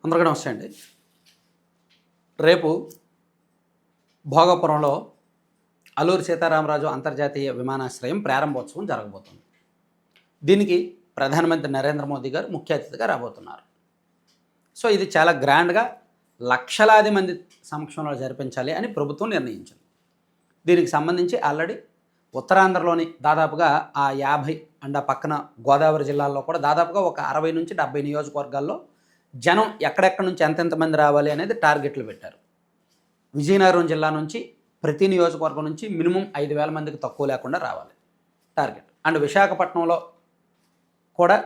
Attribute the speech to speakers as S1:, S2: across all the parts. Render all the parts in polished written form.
S1: అందరికీ నమస్తే అండి. రేపు భోగాపురంలో అల్లూరి సీతారామరాజు అంతర్జాతీయ విమానాశ్రయం ప్రారంభోత్సవం జరగబోతుంది. దీనికి ప్రధానమంత్రి నరేంద్ర మోదీ గారు ముఖ్య అతిథిగా రాబోతున్నారు. సో ఇది చాలా గ్రాండ్గా లక్షలాది మంది సమక్షంలో జరిపించాలి అని ప్రభుత్వం నిర్ణయించింది. దీనికి సంబంధించి ఆల్రెడీ ఉత్తరాంధ్రలోని దాదాపుగా ఆ 50 అండ్ ఆ పక్కన గోదావరి జిల్లాల్లో కూడా దాదాపుగా ఒక 60 నుంచి 70 నియోజకవర్గాల్లో జనం ఎక్కడెక్కడి నుంచి ఎంతెంతమంది రావాలి అనేది టార్గెట్లు పెట్టారు. విజయనగరం జిల్లా నుంచి ప్రతి నియోజకవర్గం నుంచి మినిమం 5,000 మందికి తక్కువ లేకుండా రావాలి టార్గెట్. అండ్ విశాఖపట్నంలో కూడా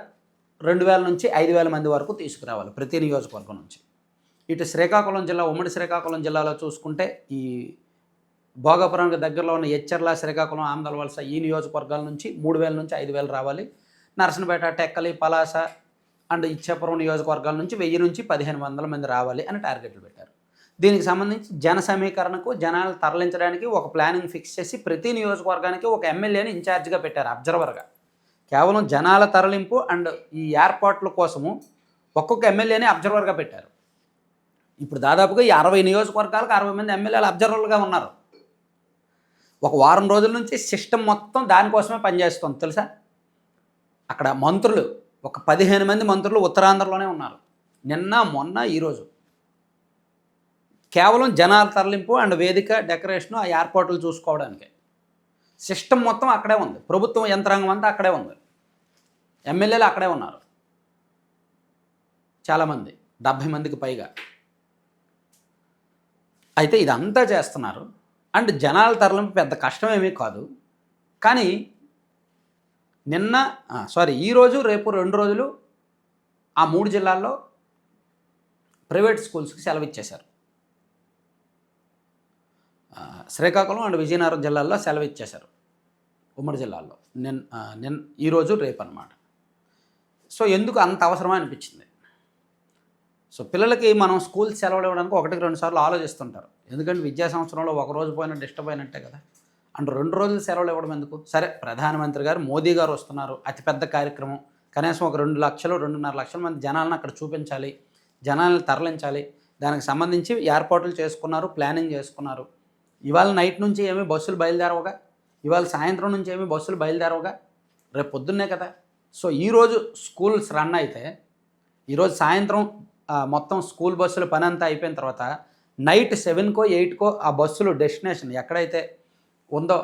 S1: 2,000 నుంచి 5,000 మంది వరకు తీసుకురావాలి ప్రతి నియోజకవర్గం నుంచి. ఇటు శ్రీకాకుళం జిల్లా, ఉమ్మడి శ్రీకాకుళం జిల్లాలో చూసుకుంటే ఈ భోగాపురానికి దగ్గరలో ఉన్న ఎచ్చెర్ల, శ్రీకాకుళం, ఆమదల వలస ఈ నియోజకవర్గాల నుంచి 3,000 నుంచి 5,000 రావాలి. నరసనపేట, టెక్కలి, పలాస అండ్ ఇచ్చాపురం నియోజకవర్గాల నుంచి 1,000 నుంచి 1,500 మంది రావాలి అని టార్గెట్లు పెట్టారు. దీనికి సంబంధించి జన సమీకరణకు, జనాలు తరలించడానికి ఒక ప్లానింగ్ ఫిక్స్ చేసి ప్రతి నియోజకవర్గానికి ఒక ఎమ్మెల్యేని ఇన్ఛార్జిగా పెట్టారు, అబ్జర్వర్గా. కేవలం జనాల తరలింపు అండ్ ఈ ఏర్పాట్ల కోసము ఒక్కొక్క ఎమ్మెల్యేని అబ్జర్వర్గా పెట్టారు. ఇప్పుడు దాదాపుగా ఈ 60 నియోజకవర్గాలకు 60 మంది ఎమ్మెల్యేలు అబ్జర్వర్లుగా ఉన్నారు. ఒక వారం రోజుల నుంచి సిస్టమ్ మొత్తం దానికోసమే పనిచేస్తుంది తెలుసా. అక్కడ మంత్రులు ఒక 15 మంది మంత్రులు ఉత్తరాంధ్రలోనే ఉన్నారు. నిన్న, మొన్న, ఈరోజు కేవలం జనాల తరలింపు అండ్ వేదిక, డెకరేషను, ఆ ఏర్పాట్లు చూసుకోవడానికి సిస్టమ్ మొత్తం అక్కడే ఉంది. ప్రభుత్వం యంత్రాంగం అంతా అక్కడే ఉంది. ఎమ్మెల్యేలు అక్కడే ఉన్నారు చాలామంది, 70 మందికి పైగా. అయితే ఇదంతా చేస్తున్నారు. అండ్ జనాల తరలింపు పెద్ద కష్టమేమీ కాదు. కానీ ఈరోజు రేపు 2 రోజులు ఆ 3 జిల్లాల్లో ప్రైవేట్ స్కూల్స్కి సెలవు ఇచ్చేశారు. శ్రీకాకుళం అండ్ విజయనగరం జిల్లాల్లో సెలవు ఇచ్చేశారు, ఉమ్మడి జిల్లాల్లో ఈరోజు రేపు అన్నమాట. సో ఎందుకు అంత అవసరమా అనిపించింది. సో పిల్లలకి మనం స్కూల్ సెలవులు ఇవ్వడానికి 1-2 సార్లు ఆలోచిస్తుంటారు. ఎందుకంటే విద్యా సంవత్సరంలో ఒక రోజు పోయినా డిస్టర్బ్ అయినట్టే కదా. అండ్ 2 రోజులు సెలవులు ఇవ్వడం ఎందుకు. సరే, ప్రధానమంత్రి గారు మోదీ గారు వస్తున్నారు, అతిపెద్ద కార్యక్రమం. కనీసం ఒక 2 లక్షలు, 2.5 లక్షల మంది జనాలను అక్కడ చూపించాలి, జనాలను తరలించాలి. దానికి సంబంధించి ఏర్పాట్లు చేసుకున్నారు, ప్లానింగ్ చేసుకున్నారు. ఇవాళ నైట్ నుంచి ఏమీ బస్సులు బయలుదేరవుగా, ఇవాళ సాయంత్రం నుంచి ఏమీ బస్సులు బయలుదేరవుగా, రేపు పొద్దున్నే కదా. సో ఈరోజు స్కూల్స్ రన్ అయితే ఈరోజు సాయంత్రం మొత్తం స్కూల్ బస్సుల పని అంతా అయిపోయిన తర్వాత నైట్ 7కో 8కో ఆ బస్సులు డెస్టినేషన్ ఎక్కడైతే ఉందో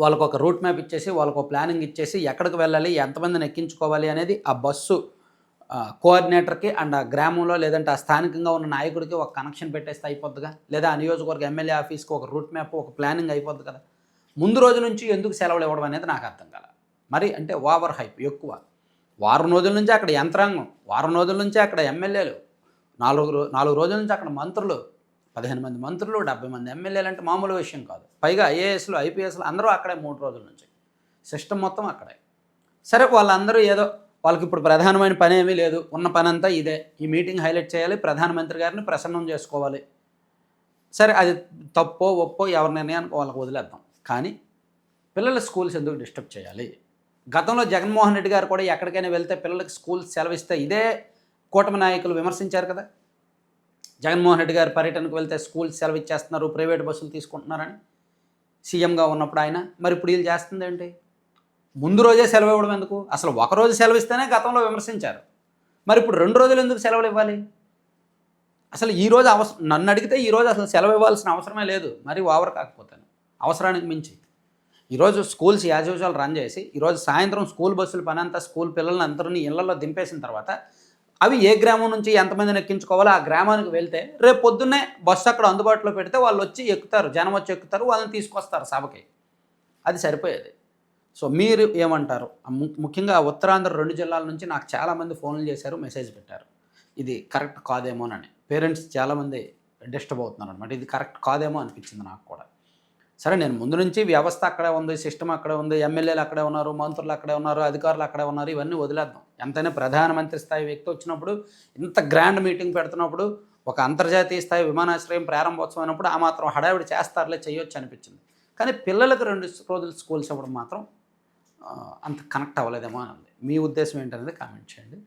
S1: వాళ్ళకు ఒక రూట్ మ్యాప్ ఇచ్చేసి, వాళ్ళకు ఒక ప్లానింగ్ ఇచ్చేసి, ఎక్కడికి వెళ్ళాలి, ఎంతమందిని ఎక్కించుకోవాలి అనేది ఆ బస్సు కోఆర్డినేటర్కి అండ్ ఆ గ్రామంలో లేదంటే ఆ స్థానికంగా ఉన్న నాయకుడికి ఒక కనెక్షన్ పెట్టేస్తే అయిపోద్దిగా. లేదా ఆ నియోజకవర్గ ఎమ్మెల్యే ఆఫీస్కి ఒక రూట్ మ్యాప్, ఒక ప్లానింగ్ అయిపోద్ది కదా. ముందు రోజు నుంచి ఎందుకు సెలవులు ఇవ్వడం అనేది నాకు అర్థం కాల. మరి అంటే ఓవర్ హైప్ ఎక్కువ. వారం రోజుల నుంచి అక్కడ యంత్రాంగం, వారం రోజుల నుంచి అక్కడ ఎమ్మెల్యేలు, 4 రోజుల నుంచి అక్కడ మంత్రులు, 15 మంది మంత్రులు, 70 మంది ఎమ్మెల్యేలు అంటే మామూలు విషయం కాదు. పైగా ఐఏఎస్లు, ఐపీఎస్లు అందరూ అక్కడే 3 రోజుల నుంచి. సిస్టమ్ మొత్తం అక్కడే. సరే, వాళ్ళందరూ ఏదో వాళ్ళకి ఇప్పుడు ప్రధానమైన పని ఏమీ లేదు, ఉన్న పని అంతా ఇదే. ఈ మీటింగ్ హైలైట్ చేయాలి, ప్రధానమంత్రి గారిని ప్రసన్నం చేసుకోవాలి. సరే, అది తప్పో ఒప్పో ఎవరి నిర్ణయానికి వాళ్ళకి వదిలేద్దాం. కానీ పిల్లల స్కూల్స్ ఎందుకు డిస్టర్బ్ చేయాలి. గతంలో జగన్మోహన్ రెడ్డి గారు కూడా ఎక్కడికైనా వెళ్తే పిల్లలకి స్కూల్స్ సెలవిస్తే ఇదే కూటమి నాయకులు విమర్శించారు కదా. జగన్మోహన్ రెడ్డి గారు పర్యటనకు వెళ్తే స్కూల్స్ సెలవు ఇచ్చేస్తున్నారు, ప్రైవేట్ బస్సులు తీసుకుంటున్నారని సీఎంగా ఉన్నప్పుడు ఆయన. మరి ఇప్పుడు వీళ్ళు చేస్తుంది ఏంటి. ముందు రోజే సెలవు ఇవ్వడం ఎందుకు. అసలు ఒకరోజు సెలవు ఇస్తేనే గతంలో విమర్శించారు. మరి ఇప్పుడు 2 రోజులు ఎందుకు సెలవులు ఇవ్వాలి. అసలు ఈరోజు నన్ను అడిగితే ఈరోజు అసలు సెలవు ఇవ్వాల్సిన అవసరమే లేదు. మరి ఓవర్ కాకపోతే అవసరానికి మించి ఈరోజు స్కూల్స్ యాజ్ యూజువల్ రన్ చేసి, ఈరోజు సాయంత్రం స్కూల్ బస్సుల పని అంతా స్కూల్ పిల్లల్ని అందరినీ ఇళ్లలో దింపేసిన తర్వాత అవి ఏ గ్రామం నుంచి ఎంతమందిని ఎక్కించుకోవాలో ఆ గ్రామానికి వెళ్తే రేపు పొద్దున్నే బస్సు అక్కడ అందుబాటులో పెడితే వాళ్ళు వచ్చి ఎక్కుతారు, జనం వచ్చి ఎక్కుతారు, వాళ్ళని తీసుకొస్తారు సభకి. అది సరిపోయేది. సో మీరు ఏమంటారు. ముఖ్యంగా ఉత్తరాంధ్ర 2 జిల్లాల నుంచి నాకు చాలామంది ఫోన్లు చేశారు, మెసేజ్ పెట్టారు. ఇది కరెక్ట్ కాదేమోనని. పేరెంట్స్ చాలామంది డిస్టర్బ్ అవుతున్నారు అనమాట. ఇది కరెక్ట్ కాదేమో అనిపించింది నాకు కూడా. సరే, నేను ముందు నుంచి వ్యవస్థ అక్కడే ఉంది, సిస్టమ్ అక్కడే ఉంది, ఎమ్మెల్యేలు అక్కడే ఉన్నారు, మంత్రులు అక్కడే ఉన్నారు, అధికారులు అక్కడే ఉన్నారు, ఇవన్నీ వదిలేద్దాం. ఎంతైనా ప్రధానమంత్రి స్థాయి వ్యక్తి వచ్చినప్పుడు, ఇంత గ్రాండ్ మీటింగ్ పెడుతున్నప్పుడు, ఒక అంతర్జాతీయ స్థాయి విమానాశ్రయం ప్రారంభోత్సవం అయినప్పుడు ఆ మాత్రం హడావిడి చేస్తారులే, చేయొచ్చు అనిపించింది. కానీ పిల్లలకు 2 రోజులు స్కూల్స్ ఇవ్వడం మాత్రం అంత కనెక్ట్ అవ్వలేదేమో అని ఉంది. మీ ఉద్దేశం ఏంటనేది కామెంట్ చేయండి.